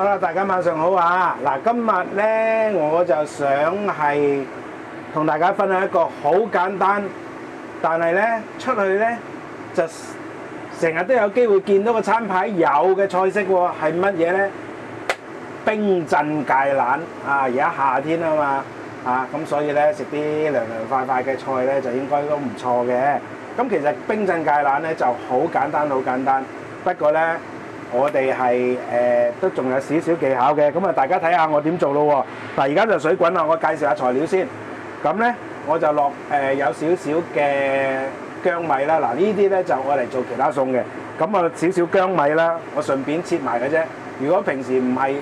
Hello，大家晚上好啊！嗱，今日咧我就想係同大家分享一個好簡單，但係咧出去咧就成日都有機會見到個餐牌有嘅菜式喎，係乜嘢咧？冰鎮芥蘭啊！而家夏天啊嘛咁所以咧食啲涼涼快快嘅菜咧就應該都唔錯嘅。咁其實冰鎮芥蘭咧就好簡單，好簡單。不過咧我哋係都仲有少少技巧嘅。咁啊，大家睇下我點做咯喎。嗱，而家就水滾啦，我介紹下材料先。咁咧我就落有少少嘅薑米啦。嗱，呢啲咧就我嚟做其他餸嘅。咁啊少少薑米啦，我順便切埋嘅啫。如果平時唔係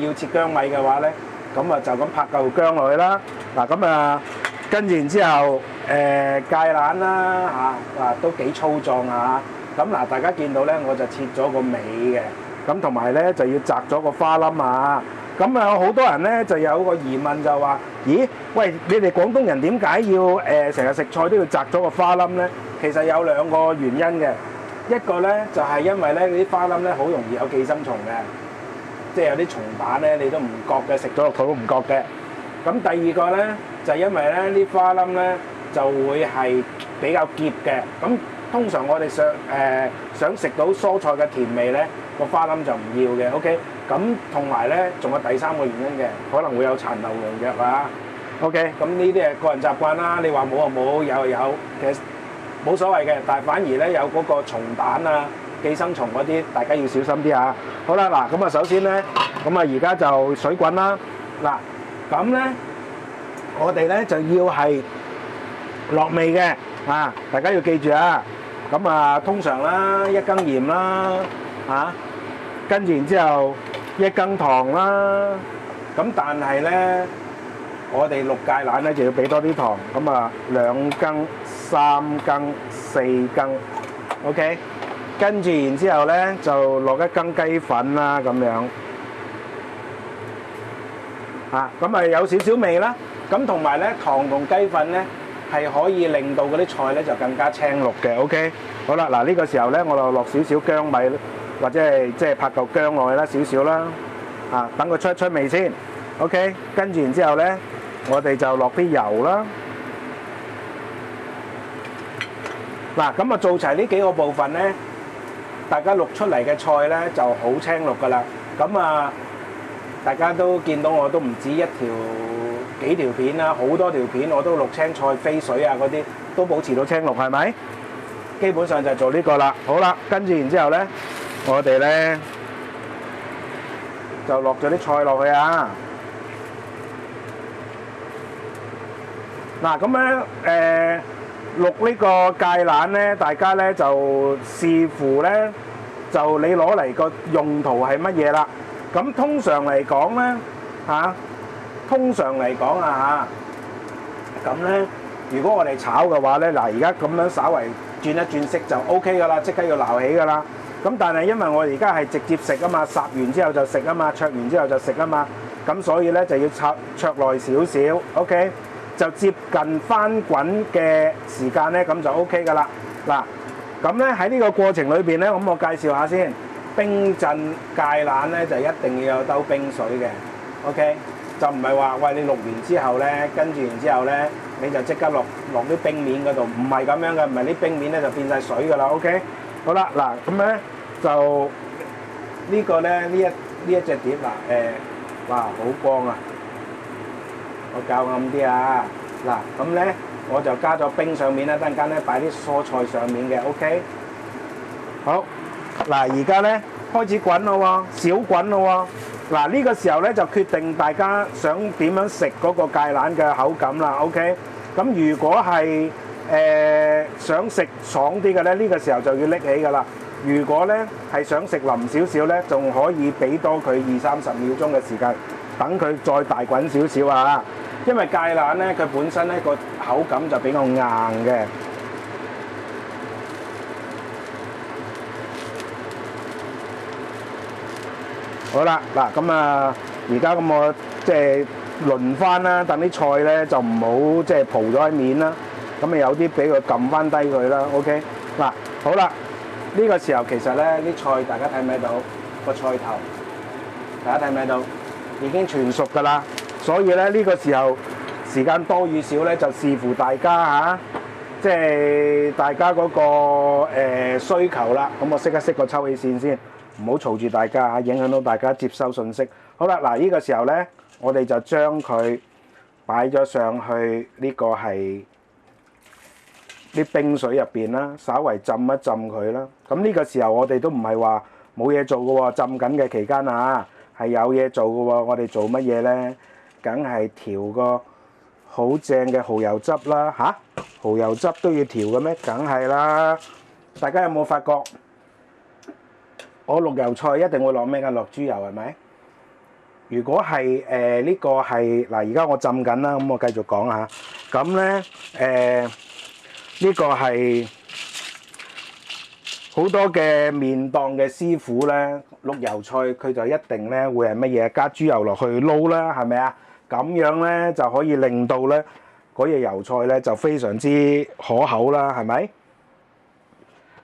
要切薑米嘅話咧，咁啊就咁拍嚿薑落去啦。嗱，咁啊跟住然之後芥蘭啦都幾粗壯啊。咁嗱，大家見到咧我就切咗個尾嘅，咁同埋咧就要摘咗個花冧啊。咁啊好多人咧就有個疑問就話：咦，喂，你哋廣東人點解要成日食菜都要摘咗個花冧咧？其實有兩個原因嘅。一個咧就係因為咧啲花冧咧好容易有寄生蟲嘅，即係有啲蟲蛋咧你都唔覺嘅，食咗落肚都唔覺嘅。咁第二個咧就係因為咧啲花冧咧就會係比較澀嘅。咁通常我哋想食到蔬菜嘅甜味咧，個花冧就唔要嘅。OK， 咁同埋咧仲有第三個原因嘅，可能會有殘留農藥啊。OK， 咁呢啲係個人習慣啦。你話冇就冇，有就有，其實冇所謂嘅。但係反而咧有嗰個蟲蛋啊、寄生蟲嗰啲，大家要小心啲啊。好啦，嗱，咁啊首先咧，咁啊而家就水滾啦。嗱，咁咧我哋咧就要係落味嘅啊，大家要記住啊。咁啊，通常啦，一羹鹽啦，跟住然之後一羹糖啦。咁但係咧，我哋淥芥蘭咧就要俾多啲糖。咁啊，2羹、3羹、4羹 ，OK。跟住然之後咧就落1羹雞粉啦，咁樣。咁啊有少少味啦。咁同埋咧糖同雞粉咧，係可以令到嗰啲菜咧就更加青綠嘅 ，OK。好啦，嗱呢個時候咧，我就落少少薑米，或者係即係拍嚿薑落去啦，少少啦，等佢出味先 ，OK。跟住然之後咧，我哋就落啲油啦。嗱，咁啊做齊呢幾個部分咧，大家淥出嚟嘅菜咧就好青綠噶啦。咁啊，大家都見到我都唔止幾條片啦，好多條片我都淥青菜飛水啊嗰啲，都保持到青綠，係咪？基本上就做呢個啦。好啦，跟住然之後咧，我哋咧就落咗啲菜落去啊。嗱，咁咧淥呢個芥蘭咧，大家咧就視乎咧就你攞嚟個用途係乜嘢啦。咁通常嚟講咧咁咧，如果我哋炒嘅話咧，嗱而家咁樣稍為轉一轉色就 OK 噶啦，即刻要撈起噶啦。咁但係因為我而家係直接食啊嘛，烚完之後就食啊嘛，焯完之後就食啊嘛，咁所以咧就要焯耐少少 ，OK， 就接近翻滾嘅時間咧，咁就 OK 噶啦。嗱，咁咧喺呢個過程裏邊咧，咁我介紹下先，冰鎮芥蘭咧就一定要有兜冰水嘅 ，OK。就唔係話喂你淥完之後咧，跟住然之後咧，你就即刻落啲冰面嗰度，唔係咁樣嘅，唔係啲冰面咧就變晒水㗎啦 ，OK。好啦，嗱咁咧就呢個咧呢一隻碟哇好光啊！我較暗啲啊，嗱咁咧我就加咗冰上面啦，陣間咧擺啲蔬菜上面嘅 ，OK。好，嗱而家咧開始滾咯喎，少滾咯喎。嗱呢個時候咧就決定大家想點樣食嗰個芥蘭嘅口感啦 ，OK。咁如果係想食爽啲嘅咧，呢個時候就要拎起㗎啦。如果咧係想食腍少少咧，仲可以俾多佢20-30秒鐘嘅時間，等佢再大滾少少啊。因為芥蘭咧佢本身咧個口感就比較硬嘅。好啦，嗱咁啊，而家咁我即係輪翻啦，等啲菜咧就唔好即係蒲咗喺面啦，咁啊有啲俾佢撳翻低佢啦 ，OK。嗱，好啦，呢個時候其實咧啲菜大家睇唔睇到個菜頭大家睇唔睇到？已經全熟㗎啦。所以咧呢個時候時間多與少咧，就視乎大家嚇，即係大家嗰個需求啦。咁我熄個抽氣扇先，唔好嘈住大家嚇，影響到大家接收信息。好啦，嗱呢個時候咧，我哋就將佢擺咗上去呢個係啲冰水入邊啦，稍為浸一浸佢啦。咁呢個時候我哋都唔係話冇嘢做嘅喎，浸緊嘅期間啊，係有嘢做嘅喎。我哋做乜嘢咧？梗係調個好正嘅蠔油汁啦嚇！蠔油汁都要調嘅咩？梗係啦！大家有冇發覺我綠油菜一定會落咩㗎？落豬油係咪？如果係呢個係嗱，而家我浸緊啦，咁我繼續講下。咁咧呢個係好多嘅麵檔嘅師傅咧，綠油菜佢就一定咧會係乜嘢？加豬油落去撈啦，係咪啊？咁樣咧就可以令到咧嗰隻油菜咧就非常之可口啦，係咪？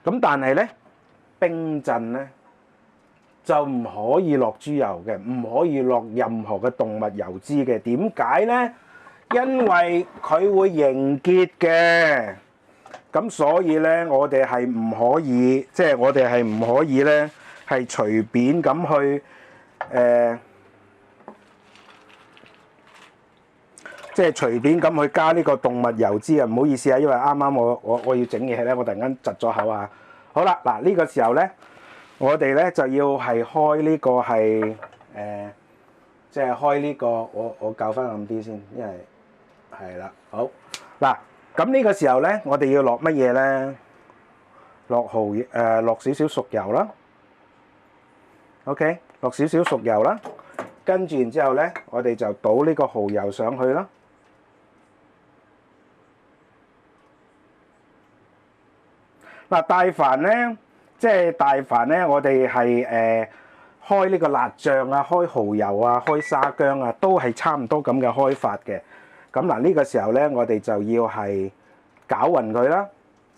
咁但係咧冰鎮咧就唔可以落豬油嘅，唔可以落任何嘅動物油脂嘅。點解咧？因為佢會凝結嘅。咁所以咧，我哋係唔可以，即係我哋係唔可以咧係隨便咁去即係隨便咁去加呢個動物油脂啊！唔好意思啊，因為啱啱我要整嘢咧，我突然間窒咗口啊！好啦，嗱呢個時候咧，我哋咧就要係開呢個係即係開呢個，我校翻暗啲先，因為係啦，好嗱，咁呢個時候咧，我哋要落乜嘢咧？落少少熟油啦 ，OK， 落少少熟油啦，跟住然之後咧，我哋就倒呢個蠔油上去啦。嗱，大凡咧，即係大凡咧，我哋係開呢個辣醬啊，開蠔油啊，開沙薑啊，都係差唔多咁嘅開法嘅。咁嗱，呢個時候咧，我哋就要係攪勻佢啦。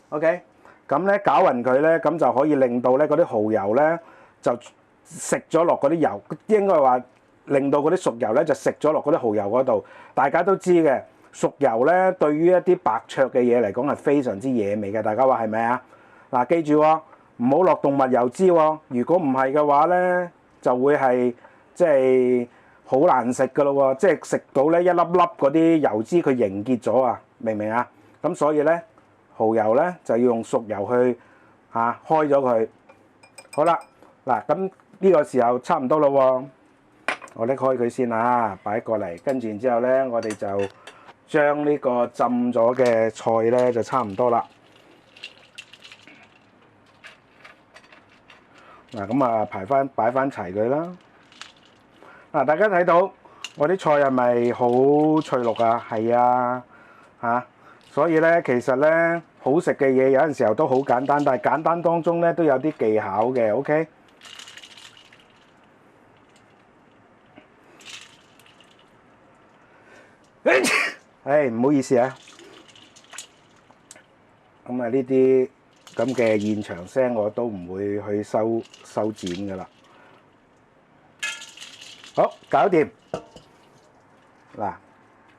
OK，咁咧攪勻佢咧，咁就可以令到咧嗰啲蠔油咧就食咗落嗰啲油，應該話令到嗰啲熟油咧就食咗落嗰啲蠔油嗰度。大家都知嘅，熟油咧對於一啲白灼嘅嘢嚟講係非常之惹味嘅。大家話係咪啊？嗱，記住喎，唔好落動物油脂喎。如果唔係嘅話咧，就會係即係好難食噶咯喎。即係食到咧一粒粒嗰啲油脂佢凝結咗啊，明唔明啊？咁所以咧，蠔油咧就要用熟油去開咗佢。好啦，嗱咁呢個時候差唔多咯喎，我拎開佢先啊，擺過嚟，跟住然之後咧，我哋就將呢個浸咗嘅菜咧就差唔多啦。嗱咁啊，擺翻齊佢啦。嗱，大家睇到我啲菜係咪好翠綠啊？係啊，所以咧，其實咧好食嘅嘢有陣時候都好簡單，但係簡單當中咧都有啲技巧嘅。OK，唔好意思啊。咁啊，呢啲咁嘅現場聲我都唔會去修剪噶啦。好，搞掂。嗱，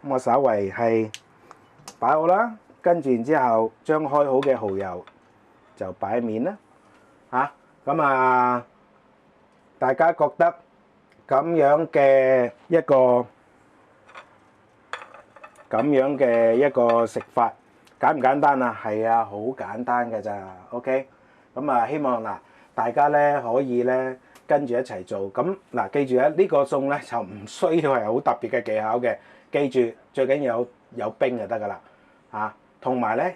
咁我稍為係擺好啦，跟住然之後將開好嘅蠔油就擺面啦。咁啊，大家覺得咁樣嘅一個食法簡唔簡單啊？係啊，好簡單㗎咋。OK，咁啊，希望嗱大家咧可以咧跟住一齊做。咁嗱，記住咧呢個餸咧就唔需要係好特別嘅技巧嘅。記住最緊要有冰就得㗎啦。同埋咧，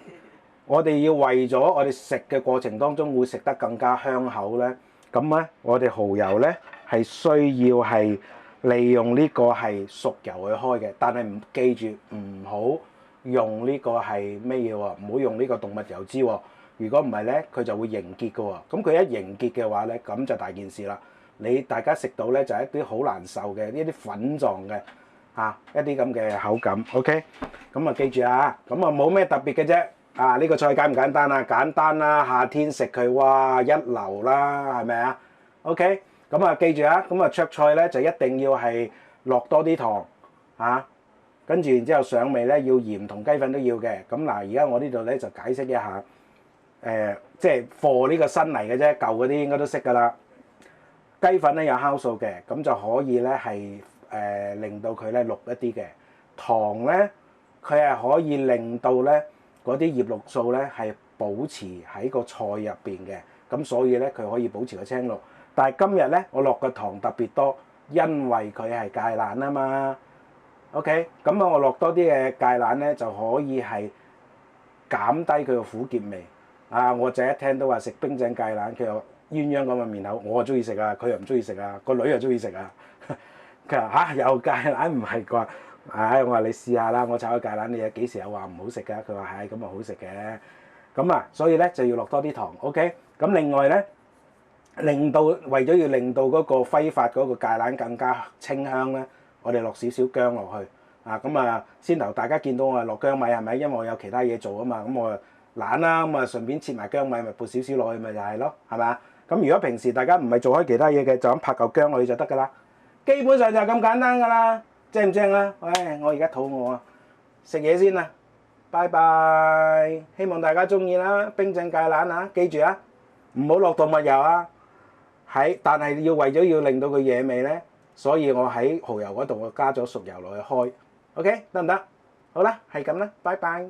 我哋要為咗我哋食嘅過程當中會食得更加香口咧，咁咧我哋蠔油咧係需要係利用呢個係熟油去開嘅，但係記住唔好用呢個係咩嘢喎？唔好用呢個動物油脂喎。如果唔係咧，佢就會凝結嘅喎。咁佢一凝結嘅話咧，咁就大件事啦。大家食到咧就係一啲好難受嘅呢啲粉狀嘅一啲咁嘅口感。OK， 咁啊記住啊，咁啊冇咩特別嘅啫。呢個菜簡唔簡單啊？簡單啦，夏天食佢哇一流啦，係咪啊？OK，咁啊記住啊，咁啊灼菜咧就一定要係落多啲糖嚇，跟住然之後上味咧要鹽同雞粉都要嘅。咁嗱，而家我呢度咧就解釋一下，即係貨呢個新嚟嘅啫，舊嗰啲應該都識㗎啦。雞粉咧有酵素嘅，咁就可以咧係令到佢咧綠一啲嘅。糖咧佢係可以令到咧嗰啲葉綠素咧係保持喺個菜入邊嘅，咁所以咧佢可以保持個青綠。但係今日咧我落嘅糖特別多，因為佢係芥蘭啊嘛。OK，咁啊我落多啲嘅芥蘭咧就可以係減低佢個苦澀味。啊，我仔一聽都話食冰鎮芥蘭，佢又鴛鴦咁嘅面口，我啊中意食啊，佢又唔中意食啊，個女又中意食啊。佢話嚇有芥蘭唔係啩？唉，我話你試下啦，我炒嘅芥蘭你有幾時有話唔好食㗎？佢話係咁啊好食嘅。咁啊，所以咧就要落多啲糖。OK，咁另外咧為咗要令到嗰個揮發嗰個芥蘭更加清香咧，我哋落少少薑落去。啊，咁啊先頭大家見到我係落薑米係咪？因為我有其他嘢做啊嘛，咁我懶啦，咁啊順便切埋薑米，咪撥少少落去咪就係咯，係咪？咁如果平時大家唔係做開其他嘢嘅，就咁拍嚿薑落去就得㗎啦。基本上就係咁簡單㗎啦，正唔正啊？喂，我而家肚餓啊，食嘢先啦，拜拜！希望大家中意啦，冰鎮芥蘭啊，記住啊，唔好落動物油啊。但係為咗要令到佢惹味咧，所以我喺蠔油嗰度我加咗熟油落去開。OK，得唔得？好啦，係咁啦，拜拜。